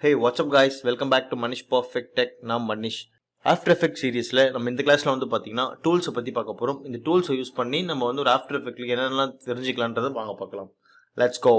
Hey, what's up guys? Welcome back to Manish Perfect Tech. நான் Manish. After Effects சீரிஸ்ல நம்ம இந்த கிளாஸ்ல வந்து பாத்தீங்கன்னா டூல்ஸ் பத்தி பார்க்க போறோம். இந்த டூல்ஸை யூஸ் பண்ணி நம்ம வந்து ஒரு After Effects என்னென்னலாம் தெரிஞ்சுக்கலாம்ன்றதை வாங்க பார்க்கலாம். Let's go.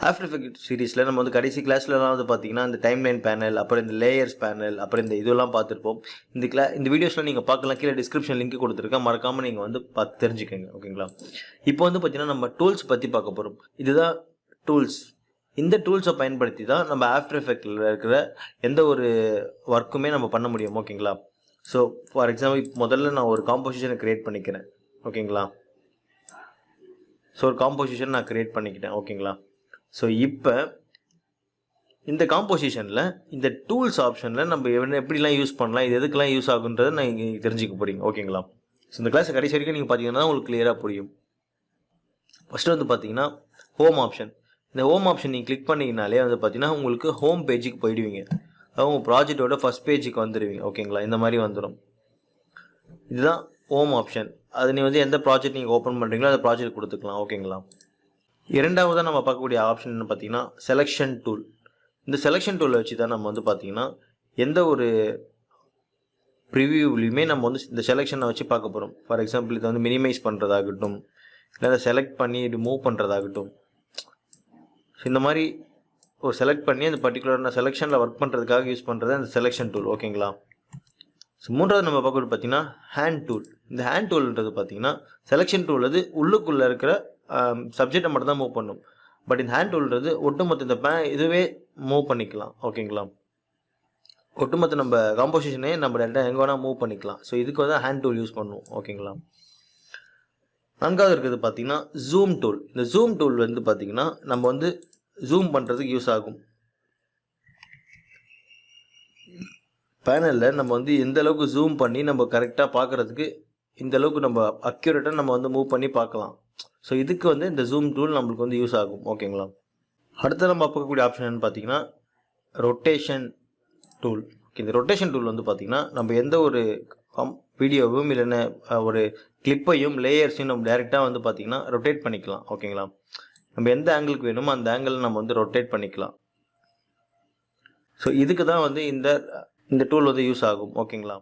After Effects சீரிஸ்ல நம்ம வந்து கடைசி கிளாஸ்லலாம் வந்து பாத்தீங்கன்னா இந்த டைம்லைன் பேனல், அப்புறம் இந்த லேயர்ஸ் பேனல், அப்புறம் இந்த இதெல்லாம் பார்த்துருப்போம். இந்த வீடியோஸ்ல நீங்க பார்க்கலாம், கீழே டிஸ்கிரிப்ஷன் லிங்க் கொடுத்துருக்கேன், மறக்காம நீங்க வந்து பார்த்து தெரிஞ்சுக்கங்க. ஓகேங்களா? இப்போ வந்து பாத்தீங்கன்னா நம்ம டூல்ஸ் பத்தி பார்க்க போறோம். இதுதான் டூல்ஸ். இந்த டூல்ஸை பயன்படுத்தி தான் நம்ம ஆஃப்டர் எஃபெக்ட்ல இருக்கிற எந்த ஒரு ஒர்க்குமே நம்ம பண்ண முடியும். ஓகேங்களா? ஸோ ஃபார் எக்ஸாம்பிள் முதல்ல நான் ஒரு காம்போசிஷனை கிரியேட் பண்ணிக்கிறேன். ஓகேங்களா? ஸோ ஒரு காம்போசிஷன் நான் கிரியேட் பண்ணிக்கிட்டேன். ஓகேங்களா? ஸோ இப்போ இந்த காம்போசிஷனில் இந்த டூல்ஸ் ஆப்ஷனில் நம்ம எப்படிலாம் யூஸ் பண்ணலாம், இது எதுக்கெல்லாம் யூஸ் ஆகுன்றதை நான் இங்கே தெரிஞ்சுக்க போறீங்க. ஓகேங்களா? ஸோ இந்த கிளாஸ் கடைசி வரைக்கும் நீங்கள் பார்த்தீங்கன்னா உங்களுக்கு கிளியராக புரியும். ஃபஸ்ட்டு வந்து பார்த்தீங்கன்னா ஹோம் ஆப்ஷன். இந்த ஹோம் ஆப்ஷன் நீங்கள் கிளிக் பண்ணிங்கனாலே வந்து பார்த்தீங்கன்னா உங்களுக்கு ஹோம் பேஜுக்கு போயிடுவீங்க. அவங்க ப்ராஜெக்டோட ஃபஸ்ட் பேஜுக்கு வந்துடுவீங்க. ஓகேங்களா? இந்த மாதிரி வந்துடும். இதுதான் ஹோம் ஆப்ஷன். அது நீ வந்து எந்த ப்ராஜெக்ட் நீங்கள் ஓப்பன் பண்ணுறீங்களோ அந்த ப்ராஜெக்ட் கொடுத்துக்கலாம். ஓகேங்களா? இரண்டாவதாக நம்ம பார்க்கக்கூடிய ஆப்ஷன் என்ன பார்த்தீங்கன்னா செலெக்ஷன் டூல். இந்த செலெக்ஷன் டூலை வச்சு தான் நம்ம வந்து பார்த்தீங்கன்னா எந்த ஒரு ப்ரிவியூலையுமே நம்ம வந்து இந்த செலெக்ஷனை வச்சு பார்க்க போகிறோம். ஃபார் எக்ஸாம்பிள் இதை வந்து மினிமைஸ் பண்ணுறதாகட்டும், இல்லை அதை செலக்ட் பண்ணி ரிமூவ் பண்ணுறதாகட்டும். ஸோ இந்த மாதிரி ஒரு செலக்ட் பண்ணி அந்த பர்டிகுலர் செலெக்ஷனில் ஒர்க் பண்ணுறதுக்காக யூஸ் பண்ணுறது அந்த செலெக்ஷன் டூல். ஓகேங்களா? ஸோ மூன்றாவது நம்ம பார்க்கறது பார்த்தீங்கன்னா ஹேண்ட் டூல். இந்த ஹேண்ட் டூல்ன்றது பார்த்தீங்கன்னா செலெக்ஷன் டூல் அது உள்ளுக்குள்ளே இருக்கிற சப்ஜெக்டை மட்டும் தான் மூவ் பண்ணும். பட் இந்த ஹேண்ட் டூல்ன்றது ஒட்டுமொத்த இந்த இதுவே மூவ் பண்ணிக்கலாம். ஓகேங்களா? ஒட்டுமொத்த நம்ம காம்போசிஷனே நம்ம எங்கே வேணால் மூவ் பண்ணிக்கலாம். ஸோ இதுக்கு வந்து ஹேண்ட் டூல் யூஸ் பண்ணுவோம். ஓகேங்களா? நான்காவது இருக்கிறது பார்த்தீங்கன்னா ஜூம் டூல். இந்த ஜூம் டூல் வந்து பார்த்தீங்கன்னா நம்ம வந்து ஜூம் பண்ணுறதுக்கு யூஸ் ஆகும். பேனலில் நம்ம வந்து எந்த அளவுக்கு ஜூம் பண்ணி நம்ம கரெக்டாக பார்க்குறதுக்கு இந்த அளவுக்கு நம்ம அக்யூரேட்டாக நம்ம வந்து மூவ் பண்ணி பார்க்கலாம். ஸோ இதுக்கு வந்து இந்த ஜூம் டூல் நம்மளுக்கு வந்து யூஸ் ஆகும். ஓகேங்களா? அடுத்து நம்ம பார்க்கக்கூடிய ஆப்ஷன் என்னன்னு பார்த்தீங்கன்னா ரொட்டேஷன் டூல். இந்த ரொட்டேஷன் டூல் வந்து பார்த்தீங்கன்னா நம்ம எந்த ஒரு வீடியோவும் இல்லைன்னா ஒரு கிளிப்பையும் லேயர்ஸையும் நம்ம டேரெக்டாக வந்து பார்த்தீங்கன்னா ரொட்டேட் பண்ணிக்கலாம். ஓகேங்களா? நம்ம எந்த ஆங்கிளுக்கு வேணுமோ அந்த ஆங்கிள் நம்ம வந்து ரொட்டேட் பண்ணிக்கலாம். ஸோ இதுக்கு தான் வந்து இந்த டூல் வந்து யூஸ் ஆகும். ஓகேங்களா?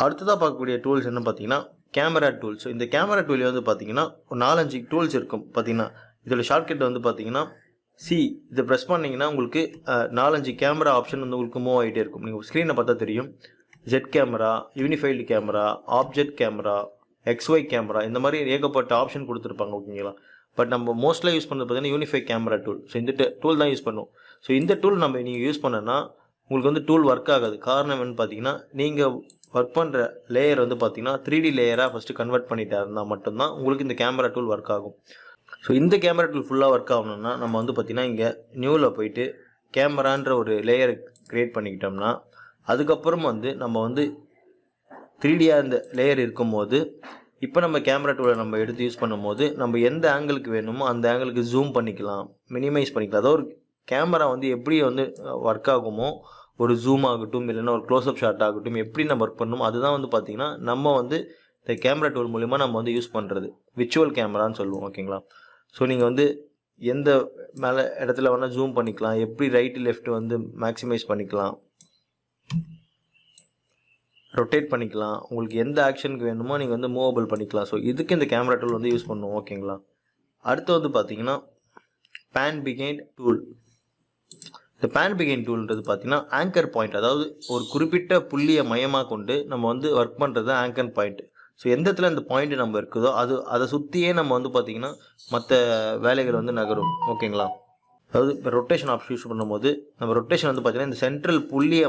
அடுத்ததாக பார்க்கக்கூடிய டூல்ஸ் என்ன பார்த்தீங்கன்னா கேமரா டூல்ஸ். இந்த கேமரா டூல் வந்து பார்த்தீங்கன்னா ஒரு 4-5 டூல்ஸ் இருக்கும். பார்த்தீங்கன்னா இதோட ஷார்ட்கட் வந்து பார்த்தீங்கன்னா இதை ப்ரெஸ் பண்ணிங்கன்னா உங்களுக்கு 4-5 கேமரா ஆப்ஷன் வந்து உங்களுக்கு மூவ் ஆகிட்டே இருக்கும். நீங்கள் ஸ்க்ரீனை பார்த்தா தெரியும். Jet camera, unified camera, object camera, XY camera, இந்த மாதிரி ஏகப்பட்ட ஆப்ஷன் கொடுத்துருப்பாங்க. ஓகேங்களா? பட் நம்ம மோஸ்ட்லாக யூஸ் பண்ணுறது பார்த்தீங்கன்னா யூனிஃபை கேமரா டூல். ஸோ இந்த டூல் தான் யூஸ் பண்ணுவோம். ஸோ இந்த டூல் நீங்கள் யூஸ் பண்ணனா உங்களுக்கு வந்து டூல் ஒர்க் ஆகாது. காரணம் என்னன்னு பார்த்தீங்கன்னா நீங்கள் ஒர்க் பண்ணுற லேயர் வந்து பார்த்தீங்கன்னா 3D லேயராக ஃபஸ்ட்டு கன்வெர்ட் பண்ணிட்டா இருந்தால் மட்டும்தான் உங்களுக்கு இந்த கேமரா டூல் ஒர்க் ஆகும். ஸோ இந்த கேமரா டூல் ஃபுல்லாக ஒர்க் ஆகணும்னா நம்ம வந்து பார்த்தீங்கன்னா இங்கே நியூவில் போயிட்டு கேமரான்ற ஒரு லேயர் க்ரியேட் பண்ணிக்கிட்டோம்னா அதுக்கப்புறம் வந்து நம்ம வந்து 3Dயாக இந்த லேயர் இருக்கும்போது இப்போ நம்ம கேமரா டூலை நம்ம எடுத்து யூஸ் பண்ணும்போது நம்ம எந்த ஆங்கிளுக்கு வேணுமோ அந்த ஆங்கிளுக்கு ஜூம் பண்ணிக்கலாம், மினிமைஸ் பண்ணிக்கலாம். அதாவது ஒரு கேமரா வந்து எப்படி வந்து ஒர்க் ஆகுமோ ஒரு ஜூம் ஆகட்டும் இல்லைன்னா ஒரு க்ளோஸ்அப் ஷாட் ஆகட்டும் எப்படி நம்ம ஒர்க் பண்ணணும் அதுதான் வந்து பார்த்திங்கன்னா நம்ம வந்து இந்த கேமரா டூல் மூலிமா நம்ம வந்து யூஸ் பண்ணுறது விர்ச்சுவல் கேமரான்னு சொல்லுவோம். ஓகேங்களா? ஸோ நீங்கள் வந்து எந்த மேலே இடத்துல வேணால் ஜூம் பண்ணிக்கலாம், எப்படி ரைட்டு லெஃப்ட் வந்து மேக்ஸிமைஸ் பண்ணிக்கலாம், ரொட்டேட் பண்ணிக்கலாம், உங்களுக்கு எந்த ஆக்ஷனுக்கு வேணுமோ நீங்கள் வந்து மூவபிள் பண்ணிக்கலாம். ஸோ இதுக்கு இந்த கேமரா டூல் வந்து யூஸ் பண்ணுவோம். ஓகேங்களா? அடுத்து வந்து பார்த்தீங்கன்னா பேன் பிகைண்ட் டூல். இந்த பேன் பிகைண்ட் டூல்ன்றது பார்த்தீங்கன்னா ஆங்கர் பாயிண்ட். அதாவது ஒரு குறிப்பிட்ட புள்ளியை மையமாக கொண்டு நம்ம வந்து ஒர்க் பண்ணுறது ஆங்கர் பாயிண்ட். ஸோ எந்த இடத்துல இந்த பாயிண்ட் நம்ம இருக்குதோ அதை சுற்றியே நம்ம வந்து பார்த்திங்கன்னா மற்ற வேலைகள் வந்து நகரும். ஓகேங்களா? அதாவது இப்போ ரொட்டேஷன் ஆப்ஷன் யூஸ் பண்ணும்போது நம்ம ரொட்டேஷன் வந்து பார்த்திங்கன்னா இந்த சென்ட்ரல் புள்ளியை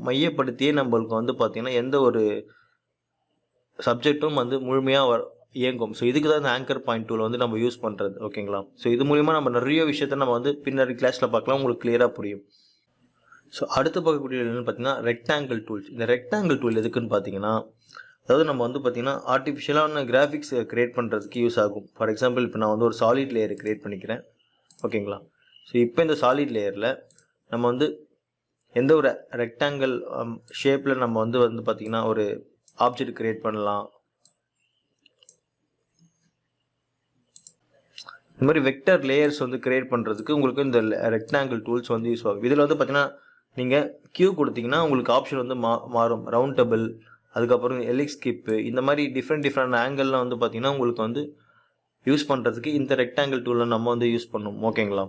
மையப்படுத்தியே நம்மளுக்கு வந்து பார்த்திங்கன்னா எந்த ஒரு சப்ஜெக்டும் வந்து முழுமையாக இயங்கும். ஸோ இதுக்கு தான் இந்த ஆங்கர் பாயிண்ட் டூல் வந்து நம்ம யூஸ் பண்ணுறது. ஓகேங்களா? ஸோ இது மூலிமா நம்ம நிறைய விஷயத்த நம்ம வந்து பின்னாடி கிளாஸில் பார்க்கலாம், உங்களுக்கு கிளியராக புரியும். ஸோ அடுத்து பார்க்கக்கூடிய என்னென்னு பார்த்தீங்கன்னா ரெக்டாங்கிள் டூல்ஸ். இந்த ரெக்டாங்கிள் டூல் எதுக்குன்னு பார்த்தீங்கன்னா அதாவது நம்ம வந்து பார்த்திங்கன்னா ஆர்டிஃபிஷியலான கிராஃபிக்ஸ் க்ரியேட் பண்ணுறதுக்கு யூஸ் ஆகும். ஃபார் எக்ஸாம்பிள் இப்போ நான் வந்து ஒரு சாலிட் லேயர் க்ரியேட் பண்ணிக்கிறேன். ஓகேங்களா? ஸோ இப்போ இந்த சாலிட் லேயரில் நம்ம வந்து எந்த ஒரு ரெக்டாங்கிள் ஷேப்பில் நம்ம வந்து பார்த்திங்கன்னா ஒரு ஆப்ஜெக்ட் க்ரியேட் பண்ணலாம், இந்த மாதிரி வெக்டர் லேயர்ஸ் வந்து கிரியேட் பண்ணுறதுக்கு உங்களுக்கு இந்த ரெக்டாங்கிள் டூல்ஸ் வந்து யூஸ் ஆகும். இதில் வந்து பார்த்தீங்கன்னா நீங்கள் கியூ கொடுத்தீங்கன்னா உங்களுக்கு ஆப்ஷன் வந்து மாறும். ரவுண்ட் டபுள், அதுக்கப்புறம் எலிக்ஸ் ஸ்கிப்பு, இந்த மாதிரி டிஃப்ரெண்ட் ஆங்கிளில் வந்து பார்த்தீங்கன்னா உங்களுக்கு வந்து யூஸ் பண்ணுறதுக்கு இந்த ரெக்டாங்கிள் டூலை நம்ம வந்து யூஸ் பண்ணுவோம். ஓகேங்களா?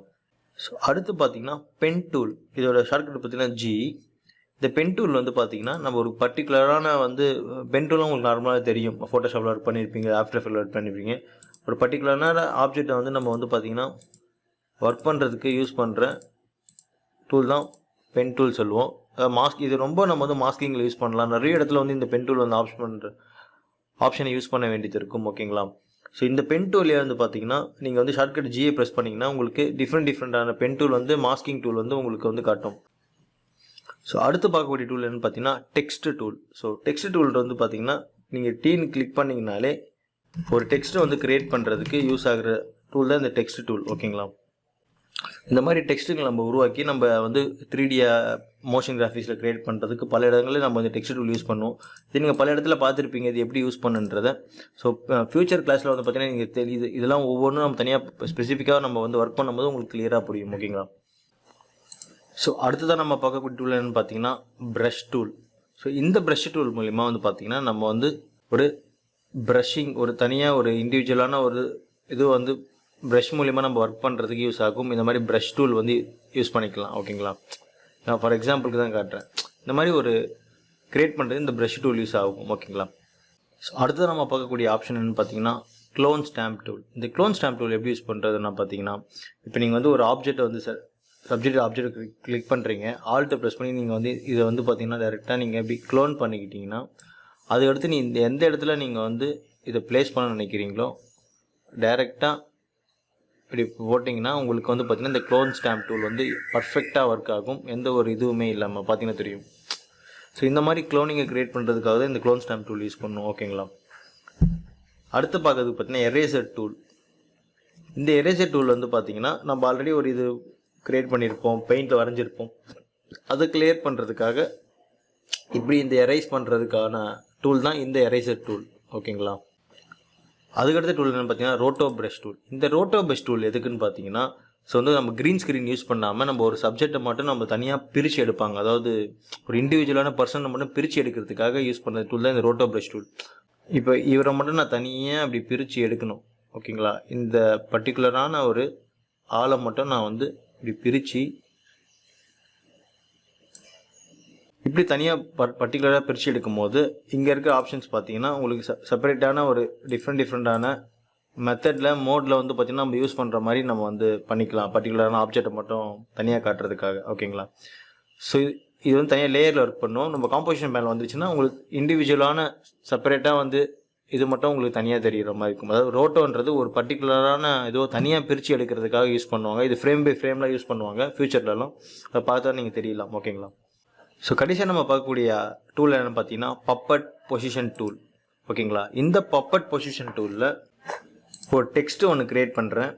ஸோ அடுத்து பார்த்தீங்கன்னா பென் டூல். இதோட ஷார்ட்கட் பார்த்தீங்கன்னா ஜி. இந்த பென் டூல் வந்து பார்த்தீங்கன்னா நம்ம ஒரு பர்டிகுலரான வந்து பென் டூலும் உங்களுக்கு நார்மலாக தெரியும். ஃபோட்டோஷாப்பில் ஒர்க் பண்ணியிருப்பீங்க, ஆஃப்டர் எஃபெக்ட்ல ஒர்க் பண்ணியிருப்பீங்க. ஒரு பர்டிகுலரான ஆப்ஜெக்டை வந்து நம்ம வந்து பார்த்தீங்கன்னா ஒர்க் பண்ணுறதுக்கு யூஸ் பண்ணுற டூல் தான் பென் டூல் சொல்லுவோம். மாஸ்க் இது ரொம்ப நம்ம வந்து மாஸ்கிங்கில் யூஸ் பண்ணலாம். நிறைய இடத்துல வந்து இந்த பென் டூல் வந்து ஆப்ஷனை யூஸ் பண்ண வேண்டியது இருக்கும். ஓகேங்களா? ஸோ இந்த பென் டூலே வந்து பார்த்தீங்கன்னா நீங்கள் வந்து ஷார்ட்கட் ஜியை ப்ரெஸ் பண்ணிங்கன்னா உங்களுக்கு டிஃப்ரெண்டான பென் டூல் வந்து மாஸ்கிங் டூல் வந்து உங்களுக்கு வந்து காட்டும். ஸோ அடுத்து பார்க்கக்கூடிய டூல் என்னன்னு பார்த்தீங்கன்னா text tool. So text tool வந்து பார்த்தீங்கன்னா நீங்கள் டீன்னு கிளிக் பண்ணிங்கனாலே ஒரு டெக்ஸ்ட்டை வந்து கிரியேட் பண்ணுறதுக்கு யூஸ் ஆகிற டூல் தான் இந்த டெக்ஸ்ட் டூல். ஓகேங்களா? இந்த மாதிரி டெக்ஸ்ட்டுகள் நம்ம உருவாக்கி நம்ம வந்து 3D மோஷன் கிராஃபிக்ஸில் கிரியேட் பண்ணுறதுக்கு பல இடங்களில் நம்ம வந்து டெக்ஸ்ட் டூல் யூஸ் பண்ணுவோம். இது நீங்கள் பல இடத்துல பார்த்துருப்பீங்க இது எப்படி யூஸ் பண்ணுன்றதை. ஸோ ஃபியூச்சர் கிளாஸில் வந்து பார்த்தீங்கன்னா நீங்கள் தெரியுது இதெல்லாம் ஒவ்வொன்றும் நம்ம தனியாக ஸ்பெசிஃபிக்காக நம்ம வந்து ஒர்க் பண்ணும்போது உங்களுக்கு கிளியராக புரியும். ஓகேங்களா? ஸோ அடுத்ததான் நம்ம பார்க்கக்கூடிய டூல் என்னென்னு பார்த்தீங்கன்னா ப்ரஷ் டூல். ஸோ இந்த ப்ரஷ் டூல் மூலிமா வந்து பார்த்தீங்கன்னா நம்ம வந்து ஒரு ப்ரஷிங் ஒரு தனியாக ஒரு இண்டிவிஜுவலான ஒரு இது வந்து ப்ரஷ் மூலிமா நம்ம ஒர்க் பண்ணுறதுக்கு யூஸ் ஆகும். இந்த மாதிரி ப்ரஷ் டூல் வந்து யூஸ் பண்ணிக்கலாம். ஓகேங்களா? நான் ஃபார் எக்ஸாம்பிளுக்கு தான் காட்டுறேன். இந்த மாதிரி ஒரு கிரியேட் பண்ணுறது இந்த ப்ரஷ் டூல் யூஸ் ஆகும். ஓகேங்களா? ஸோ அடுத்தது நம்ம பார்க்கக்கூடிய ஆப்ஷன் என்னென்னு பார்த்தீங்கன்னா க்ளோன் ஸ்டாம்ப் டூல். இந்த க்ளோன் ஸ்டாம்ப் டூல் எப்படி யூஸ் பண்ணுறதுன்னா பார்த்தீங்கன்னா இப்போ நீங்கள் வந்து ஒரு ஆப்ஜெக்ட்டை வந்து ஆப்ஜெக்ட் கிளிக் பண்ணுறீங்க, ஆல்ட்டை ப்ரெஸ் பண்ணி நீங்கள் வந்து இதை வந்து பார்த்தீங்கன்னா டேரெக்டாக நீங்கள் எப்படி க்ளோன் பண்ணிக்கிட்டீங்கன்னா அதுக்கடுத்து எந்த இடத்துல நீங்கள் வந்து இதை ப்ளேஸ் பண்ண நினைக்கிறீங்களோ டைரெக்டாக இப்படி போட்டிங்கன்னா உங்களுக்கு வந்து பார்த்தீங்கன்னா இந்த க்ளோன் ஸ்டாம்ப் டூல் வந்து பர்ஃபெக்டாக ஒர்க் ஆகும். எந்த ஒரு இதுவுமே இல்லாமல் பார்த்தீங்கன்னா தெரியும். ஸோ இந்த மாதிரி க்ளோனிங்கை க்ரியேட் பண்ணுறதுக்காக தான் இந்த க்ளோன் ஸ்டாம்ப் டூல் யூஸ் பண்ணுவோம். ஓகேங்களா? அடுத்து பார்க்கறதுக்கு பார்த்தீங்கன்னா எரேசர் டூல். இந்த எரேசர் டூல் வந்து பார்த்தீங்கன்னா நம்ம ஆல்ரெடி ஒரு இது க்ரியேட் பண்ணியிருப்போம், பெயிண்டில் வரைஞ்சிருப்போம். அதை கிளியர் பண்ணுறதுக்காக இப்படி இந்த எரேஸ் பண்ணுறதுக்கான டூல் தான் இந்த எரேசர் டூல். ஓகேங்களா? அதுக்கடுத்த டூல் என்னென்னு பார்த்தீங்கன்னா ரோட்டோ ப்ரஷ் டூல். இந்த ரோட்டோ ப்ரஷ் டூல் எதுக்குன்னு பார்த்தீங்கன்னா ஸோ வந்து நம்ம க்ரீன் ஸ்க்ரீன் யூஸ் பண்ணாமல் நம்ம ஒரு சப்ஜெக்டை மட்டும் நம்ம தனியாக பிரித்து எடுப்பாங்க. அதாவது ஒரு இண்டிவிஜுவலான பர்சனை மட்டும் பிரித்து எடுக்கிறதுக்காக யூஸ் பண்ணுற டூல் தான் இந்த ரோட்டோ ப்ரஷ் டூல். இப்போ இவரை மட்டும் நான் தனியாக அப்படி பிரித்து எடுக்கணும். ஓகேங்களா? இந்த பர்டிகுலரான ஒரு ஆளை மட்டும் நான் வந்து இப்படி பிரித்து இப்படி தனியாக பர்டிகுலராக பிரித்து எடுக்கும் போது இங்கே இருக்கிற ஆப்ஷன்ஸ் பார்த்தீங்கன்னா உங்களுக்கு செப்பரேட்டான ஒரு டிஃப்ரெண்டான மெத்தடில் மோடில் வந்து பார்த்திங்கன்னா நம்ம யூஸ் பண்ணுற மாதிரி நம்ம வந்து பண்ணிக்கலாம். பர்டிகுலரான ஆப்ஜெக்டை மட்டும் தனியாக காட்டுறதுக்காக. ஓகேங்களா? ஸோ இது வந்து தனியாக லேயரில் ஒர்க் பண்ணுவோம். நம்ம காம்போசிஷன் பேனல் வந்துருச்சுன்னா உங்களுக்கு இண்டிவிஜுவலான செப்பரேட்டாக வந்து இது மட்டும் உங்களுக்கு தனியாக தெரிகிற மாதிரி இருக்கும். அதாவது ரோட்டோன்றது ஒரு பர்டிகுலரான ஏதோ தனியாக பிரித்து எடுக்கிறதுக்காக யூஸ் பண்ணுவாங்க. இது ஃப்ரேம் பை ஃப்ரேமில் யூஸ் பண்ணுவாங்க ஃப்யூச்சர்லலாம். அதை பார்த்தா நீங்கள் தெரியலாம். ஓகேங்களா? ஸோ கடைசியாக நம்ம பார்க்கக்கூடிய டூல் என்னென்னு பார்த்தீங்கன்னா பப்பட் பொசிஷன் டூல். ஓகேங்களா? இந்த பப்பட் பொசிஷன் டூலில் ஒரு டெக்ஸ்ட் ஒன்று கிரியேட் பண்ணுறேன்.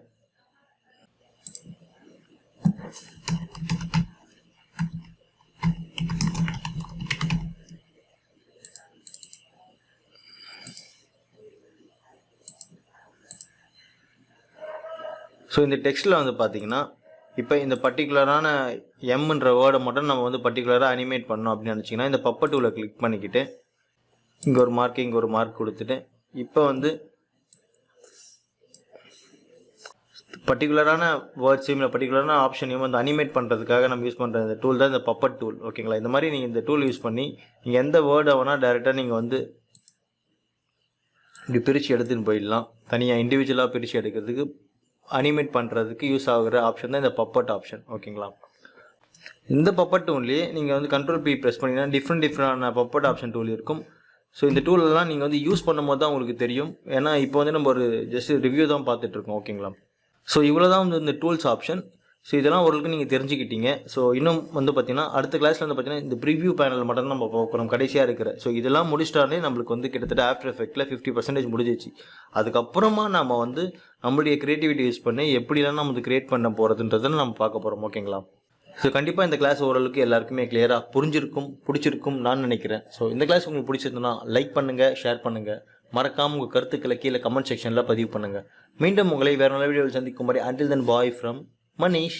ஸோ இந்த டெக்ஸ்ட்டில் வந்து பார்த்தீங்கன்னா இப்போ இந்த பர்டிகுலரான எம்ன்ற வேர்டை மட்டும் நம்ம வந்து பர்டிகுலராக அனிமேட் பண்ணோம் அப்படின்னு நினச்சிங்கன்னா இந்த பப்பட் டூலை கிளிக் பண்ணிக்கிட்டு இங்கே ஒரு மார்க் இங்கே ஒரு மார்க் கொடுத்துட்டு இப்போ வந்து பர்டிகுலரான வேர்ட்ஸையும் இல்லை பர்டிகுலரான ஆப்ஷனையும் வந்து அனிமேட் பண்ணுறதுக்காக நம்ம யூஸ் பண்ணுற இந்த டூல் தான் இந்த பப்பட் டூல். ஓகேங்களா? இந்த மாதிரி நீங்கள் இந்த டூல் யூஸ் பண்ணி நீங்கள் எந்த வேர்டை வேணால் டேரெக்டாக நீங்கள் வந்து இப்படி பிரித்து எடுத்துன்னு போயிடலாம். தனியாக இண்டிவிஜுவலாக பிரித்து எடுக்கிறதுக்கு அனிமேட் பண்ணுறதுக்கு யூஸ் ஆகிற ஆப்ஷன் தான் இந்த பப்பட் ஆப்ஷன். ஓகேங்களா? இந்த பப்பட் டூல்லேயே நீங்கள் வந்து கண்ட்ரோல் பி ப்ரெஸ் பண்ணிங்கன்னா டிஃப்ரெண்டான பப்பட் ஆப்ஷன் டூல் இருக்கும். ஸோ இந்த டூலெல்லாம் நீங்கள் வந்து யூஸ் பண்ணும்போது தான் உங்களுக்கு தெரியும். ஏன்னா இப்போ வந்து நம்ம ஒரு ஜஸ்ட் ரிவ்யூ தான் பார்த்துட்ருக்கோம். ஓகேங்களா? ஸோ இவ்வளோ தான் வந்து இந்த டூல்ஸ் ஆப்ஷன். ஸோ இதெல்லாம் ஓரளவுக்கு நீங்கள் தெரிஞ்சுக்கிட்டீங்க. ஸோ இன்னும் வந்து பார்த்தீங்கன்னா அடுத்த கிளாஸில் வந்து பார்த்தீங்கன்னா இந்த ப்ரிவ்யூ பேனல் மட்டும் நம்ம பார்க்குறோம் கடைசியாக இருக்கிற. ஸோ இதெல்லாம் முடிச்சிட்டாலே நம்மளுக்கு வந்து கிட்டத்தட்ட ஆஃப்டர் எஃபெக்டில் 50% முடிஞ்சிச்சு. அதுக்கப்புறமா நம்ம வந்து நம்மளுடைய க்ரியேட்டிவிட்டி யூஸ் பண்ணி எப்படிலாம் நம்ம வந்து க்ரியேட் பண்ண போகிறதுன்றதை நம்ம பார்க்க போகிறோம். ஓகேங்களா? ஸோ கண்டிப்பாக இந்த கிளாஸ் ஓரளவுக்கு எல்லாருக்குமே கிளியராக புரிஞ்சிருக்கும், பிடிச்சிருக்கும் நான் நினைக்கிறேன். ஸோ இந்த கிளாஸ் உங்களுக்கு பிடிச்சிருந்ததுன்னா லைக் பண்ணுங்கள், ஷேர் பண்ணுங்கள், மறக்காமல் உங்கள் கருத்துக்களை கீழே கமெண்ட் செக்ஷனில் பதிவு பண்ணுங்கள். மீண்டும் உங்களை வேறு நல்ல வீடியோவில் சந்திக்கும் மாதிரி until then bye from Manish.